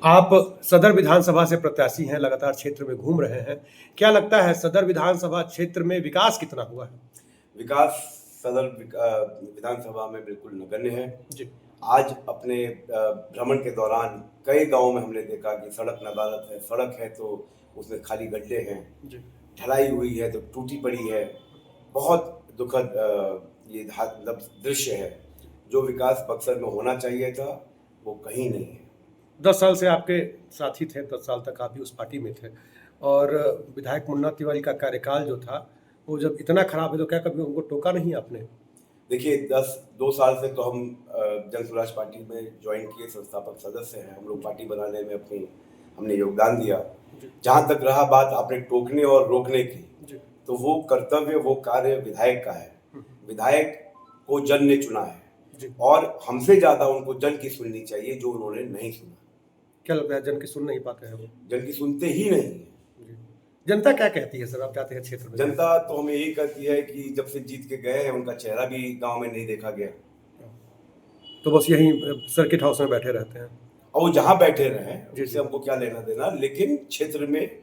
आप सदर विधानसभा से प्रत्याशी हैं, लगातार क्षेत्र में घूम रहे हैं। क्या लगता है सदर विधानसभा क्षेत्र में विकास कितना हुआ है? विकास विधानसभा में बिल्कुल नगण्य है। जी। आज अपने भ्रमण के दौरान कई गांवों में हमने देखा कि सड़क नदारद है, सड़क है तो उसमें खाली गड्ढे हैं, जी। ढलाई हुई है तो टूटी पड़ी है। बहुत दुखद ये मतलब दृश्य है। जो विकास बक्सर में होना चाहिए था वो कहीं नहीं है। 10 साल से आपके साथी थे, 10 साल तक आप भी उस पार्टी में थे और विधायक मुन्ना तिवारी का कार्यकाल जो था, वो जब इतना खराब है तो क्या कभी उनको टोका नहीं आपने? देखिए 2 साल से तो हम जन स्वराज पार्टी में ज्वाइन किए, संस्थापक सदस्य हैं। हम लोग पार्टी बनाने में हमने योगदान दिया। जहाँ तक रहा बात आपने टोकने और रोकने की, तो वो कर्तव्य, वो कार्य विधायक का है। विधायक को जन ने चुना है और हमसे ज्यादा उनको जन की सुननी चाहिए, जो उन्होंने नहीं सुना। क्या लगता है जन की सुन नहीं पाते हैं वो? जन की सुनते ही नहीं है। जनता क्या कहती है सर, आप जाते हैं क्षेत्र में? जनता तो हमें यही कहती है कि जब से जीत के गए हैं उनका चेहरा भी गांव में नहीं देखा गया, तो बस यही सर्किट हाउस में बैठे रहते हैं। और वो जहां बैठे रहे जिससे हमको क्या लेना देना। लेकिन क्षेत्र में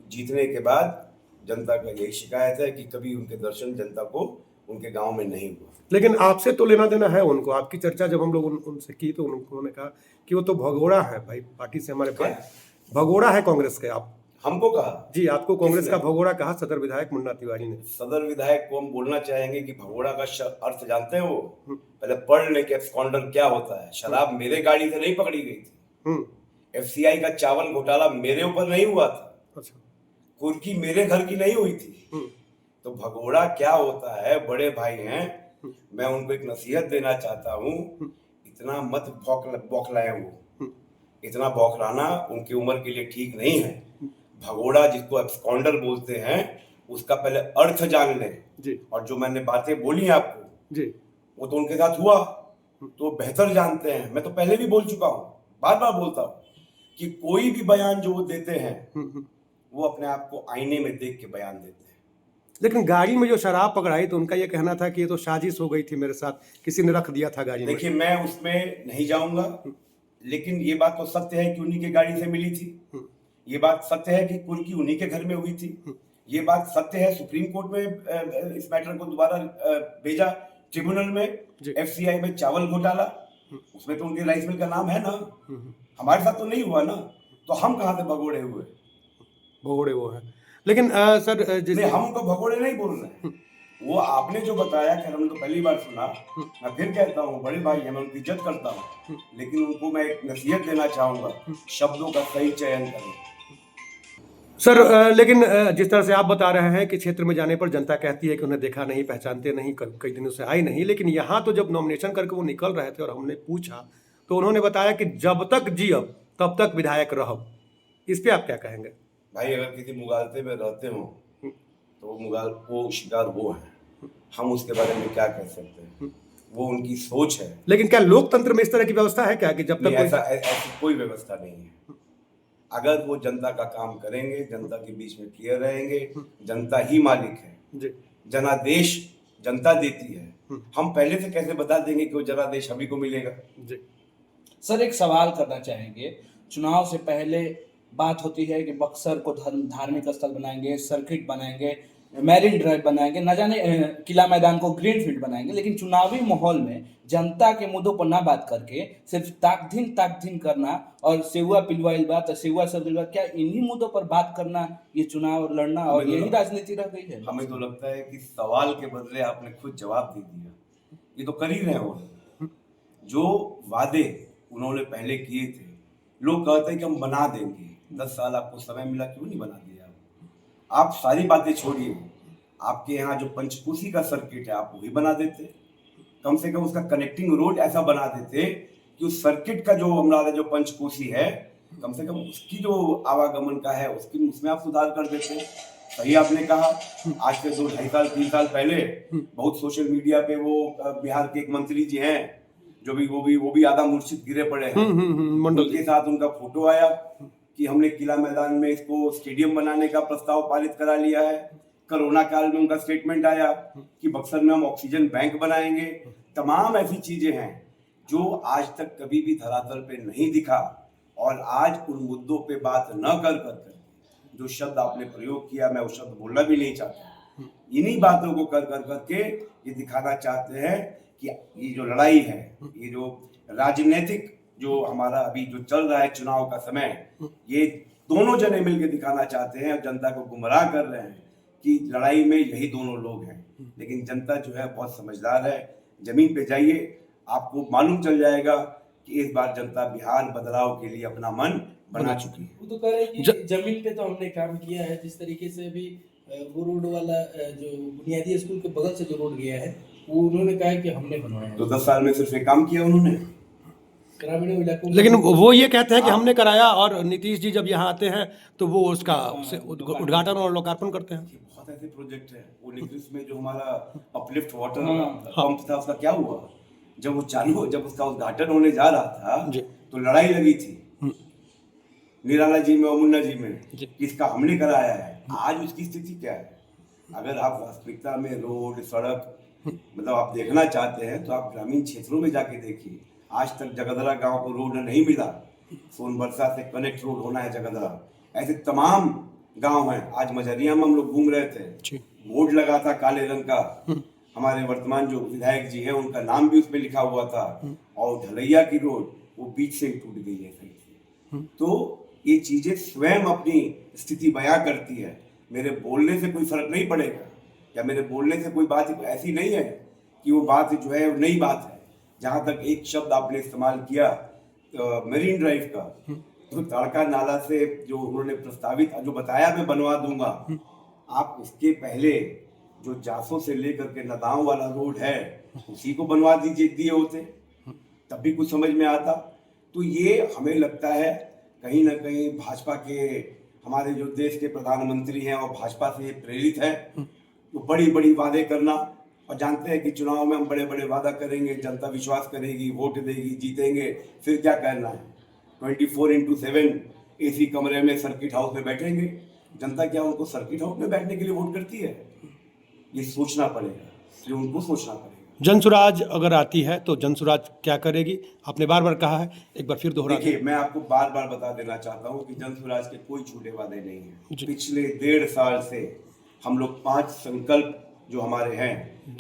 जीतने के बाद जनता का यही शिकायत है कि कभी उनके दर्शन जनता को उनके गांव में नहीं हुआ। लेकिन आपसे तो लेना देना है उनको। आपकी चर्चा जब हम लोग उनसे की तो उन्होंने कहा कि वो तो भगोड़ा है भाई, पार्टी से हमारे भाई भगोड़ा है कांग्रेस के। आप हमको कहा? जी, आपको कांग्रेस का भगोड़ा कहा सदर विधायक मुन्ना तिवारी ने। सदर विधायक को हम बोलना चाहेंगे कि भगोड़ा का अर्थ जानते हो? पहले पढ़ ले कि एब्सकॉन्डर क्या होता है। शराब मेरे गाड़ी से नहीं पकड़ी गई थी। एफसीआई का चावल घोटाला मेरे ऊपर नहीं हुआ था। अच्छा। कुर्की मेरे घर की नहीं हुई थी। तो भगोड़ा क्या होता है? बड़े भाई हैं, मैं उनको एक नसीहत देना चाहता हूँ, इतना मत बौखलाएं। वो इतना बौखलाना उनकी उम्र के लिए ठीक नहीं है। भगोड़ा जिसको एब्सकॉन्डर बोलते हैं, उसका पहले अर्थ जान लें। और जो मैंने बातें बोली आपको जी, वो तो उनके साथ हुआ तो बेहतर जानते हैं। मैं तो पहले भी बोल चुका हूँ, बार बार बोलता हूँ कि कोई भी बयान जो वो देते हैं वो अपने आप को आईने में देख के बयान देते हैं। लेकिन गाड़ी में जो शराब पकड़ाई तो उनका ये कहना था कि ये तो साजिश हो गई थी मेरे साथ, किसी ने रख दिया था गाड़ी में। देखिए मैं उसमें नहीं जाऊंगा, लेकिन ये बात तो सत्य है कि उन्हीं की गाड़ी से मिली थी। ये बात सत्य है कि कुर्की उन्हीं के घर में हुई थी। ये बात सत्य है, सुप्रीम कोर्ट में इस मैटर को दोबारा भेजा ट्रिब्यूनल में। एफसीआई में चावल घोटाला, उसमें तो उनके राइस मिल का नाम है ना। हमारे साथ तो नहीं हुआ ना, तो हम कहां से भगोड़े हुए? भगोड़े वो है। लेकिन सर नहीं, हम उनको भगोड़े नहीं बोल रहे हैं। वो आपने जो बताया, खैर हमने तो पहली बार सुना। मैं फिर कहता हूँ, बड़े भाई हैं, मैं उनकी इज्जत करता हूँ, लेकिन उनको मैं एक नसीहत देना चाहूंगा, शब्दों का सही चयन करें। सर लेकिन जिस तरह से आप बता रहे हैं कि क्षेत्र में जाने पर जनता कहती है कि उन्हें देखा नहीं, पहचानते नहीं, कई दिनों से आई नहीं, लेकिन यहाँ तो जब नॉमिनेशन करके वो निकल रहे थे और हमने पूछा तो उन्होंने बताया कि जब तक जियब तब तक विधायक रहब। इस पे आप क्या कहेंगे? भाई अगर किसी मुगालते में रहते हो तो मुगाल वो शिकार वो है, हम उसके बारे में क्या कह सकते हैं? वो उनकी सोच है। लेकिन क्या लोकतंत्र में इस तरह की व्यवस्था है क्या कि जब तक ऐसी कोई व्यवस्था नहीं है। अगर वो जनता का काम करेंगे, जनता के बीच में क्लियर रहेंगे, जनता ही मालिक है। जनादेश जनता देती है। हम पहले से कैसे बता देंगे कि वो जनादेश अभी को मिलेगा? सर एक सवाल करना चाहेंगे। चुनाव से पहले बात होती है कि बक्सर को धार्मिक स्थल बनाएंगे, सर्किट बनाएंगे, मैरिन ड्राइव बनाएंगे, न जाने किला मैदान को ग्रीन फील्ड बनाएंगे। लेकिन चुनावी माहौल में जनता के मुद्दों पर ना बात करके सिर्फ ताकधीन करना और सेवा पिलवाइल बात, सेवा सब बात, क्या इन्हीं मुद्दों पर बात करना ये चुनाव लड़ना और यही राजनीति रह गई है? हमें तो लगता है कि सवाल के बदले आपने खुद जवाब दे दिया। ये तो कर ही रहे हो। जो वादे उन्होंने पहले किए थे, लोग कहते हैं कि हम बना देंगे। 10 साल आपको समय मिला, क्यों नहीं बना दिया? आप सारी बातें छोड़िए, आपके यहाँ जो पंचकोशी का सर्किट है आप वही बना देते। कम से कम उसका कनेक्टिंग रोड ऐसा बना देते कि उस सर्किट का जो हमारा जो पंचकोशी है, कम से कम उसकी जो आवागमन का है उसमें आप सुधार कर देते। सही आपने कहा। आज से 2-2.5 साल 3 साल पहले बहुत सोशल मीडिया पे वो बिहार के एक मंत्री जी हैं जो वो भी आधा मूर्छित गिरे पड़े हैं। उनके साथ उनका फोटो आया कि हमने किला मैदान में इसको स्टेडियम बनाने का प्रस्ताव पारित करा लिया है। कोरोना काल में उनका स्टेटमेंट आया कि बक्सर में हम ऑक्सीजन बैंक बनाएंगे। तमाम ऐसी चीजें हैं जो आज तक कभी भी धरातल पे नहीं दिखा और आज उन मुद्दों पे बात न कर जो शब्द आपने प्रयोग किया, मैं वो शब्द बोलना भी नहीं चाहता, इन्हीं बातों को कर करके ये दिखाना चाहते हैं कि ये जो लड़ाई है, ये जो राजनीतिक जो हमारा अभी जो चल रहा है चुनाव का समय, ये दोनों जने मिलकर दिखाना चाहते हैं और जनता को गुमराह कर रहे हैं कि लड़ाई में यही दोनों लोग हैं। लेकिन जनता जो है बहुत समझदार है, जमीन पे जाइए, आपको मालूम चल जाएगा कि इस बार जनता बिहार बदलाव के लिए अपना मन बना चुकी है। वो तो कह रहे हैं कि जमीन पे तो हमने काम किया है, जिस तरीके से अभी वो रोड वाला जो बुनियादी स्कूल के बगल से जो रोड गया है वो उन्होंने कहा है कि हमने बनवाया है। तो 10 साल में सिर्फ एक काम किया उन्होंने। ग्रामीण इलाकों में लेकिन वो ये कहते हैं कि हमने कराया, और नीतीश जी जब यहाँ आते हैं तो वो उसका उद्घाटन और लोकार्पण करते हैं। बहुत ऐसे प्रोजेक्ट है, वो नीतीश में जो हमारा अपलिफ्ट वाटर पंप था उसका क्या हुआ? जब उसका उद्घाटन होने जा रहा था तो लड़ाई लगी थी निराला जी में और मुन्ना जी में, इसका हमने कराया है। आज उसकी स्थिति क्या है? अगर आप वास्तविकता में रोड सड़क मतलब आप देखना चाहते हैं तो आप ग्रामीण क्षेत्रों में जाके देखिए। आज तक जगदरा गांव को रोड नहीं मिला, सोनबरसा से कनेक्ट रोड होना है जगदरा, ऐसे तमाम गांव हैं। आज मजरिया में हम लोग घूम रहे थे, बोर्ड लगा था काले रंग का, हमारे वर्तमान जो विधायक जी हैं उनका नाम भी उसमें लिखा हुआ था, और ढलैया की रोड वो बीच से ही टूट गई है सही से। तो ये चीजें स्वयं अपनी स्थिति बयां करती है। मेरे बोलने से कोई फर्क नहीं पड़ेगा, या मेरे बोलने से कोई बात ऐसी नहीं है कि वो बात जो है वो नई बात है। जहां तक एक शब्द आपने इस्तेमाल किया मरीन ड्राइव का, तो ताड़का नाला से जो उन्होंने प्रस्तावित जो बताया मैं बनवा दूंगा, आप उसके पहले जो जासों से लेकर के नदाओं वाला रोड है उसी को बनवा दिए होते, तब भी कुछ समझ में आता। तो ये हमें लगता है कहीं ना कहीं भाजपा के हमारे जो देश के प्रधानमंत्री हैं और भाजपा से प्रेरित है। तो बड़ी बड़ी वादे करना, और जानते हैं कि चुनाव में हम बड़े बड़े वादा करेंगे, जनता विश्वास करेगी, वोट देगी, जीतेंगे, फिर क्या करना है? 24x7 एसी कमरे में सर्किट हाउस में बैठेंगे। जनता क्या उनको सर्किट हाउस में बैठने के लिए वोट करती है? ये सोचना पड़ेगा, ये उनको सोचना पड़ेगा। जनसुराज अगर आती है तो जनसुराज क्या करेगी? आपने बार बार कहा है, एक बार फिर दोहरा। देखिए, मैं आपको बार बार बता देना चाहता हूँ कि जनसुराज के कोई झूठे वादे नहीं हैं। पिछले 1.5 साल से हम लोग 5 संकल्प जो हमारे हैं,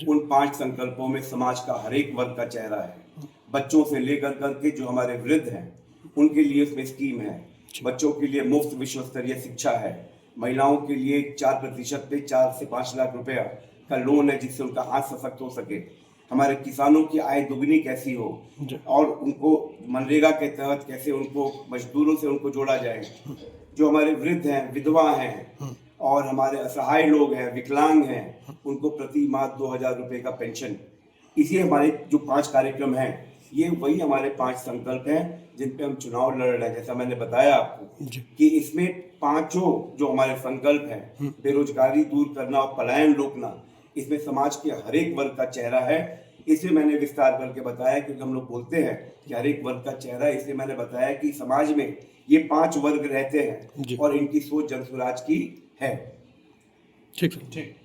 उन 5 संकल्पों में समाज का हर एक वर्ग का चेहरा है। बच्चों से लेकर करके जो हमारे वृद्ध हैं उनके लिए उसमें स्कीम है। बच्चों के लिए मुफ्त विश्व स्तरीय शिक्षा है। महिलाओं के लिए 4% पे 4 से 5 लाख रुपया का लोन है, जिससे उनका हाथ सशक्त हो सके। हमारे किसानों की आय दुगनी कैसी हो, और उनको मनरेगा के तहत कैसे उनको मजदूरों से उनको जोड़ा जाए। जो हमारे वृद्ध हैं, विधवा हैं, और हमारे असहाय लोग हैं, विकलांग हैं, उनको प्रति माह 2000 रुपये का पेंशन। इसी हमारे जो 5 कार्यक्रम हैं, ये वही हमारे 5 संकल्प हैं जिन पे हम चुनाव लड़ रहे हैं। जैसा मैंने बताया आपको कि इसमें 5 जो हमारे संकल्प हैं, बेरोजगारी दूर करना और पलायन रोकना, इसमें समाज के हर एक वर्ग का चेहरा है। इसे मैंने विस्तार करके बताया क्योंकि हम लोग बोलते हैं कि हर एक वर्ग का चेहरा है। इसलिए मैंने बताया कि समाज में ये 5 वर्ग रहते हैं और इनकी सोच जनसुराज की है। ठीक है। ठीक।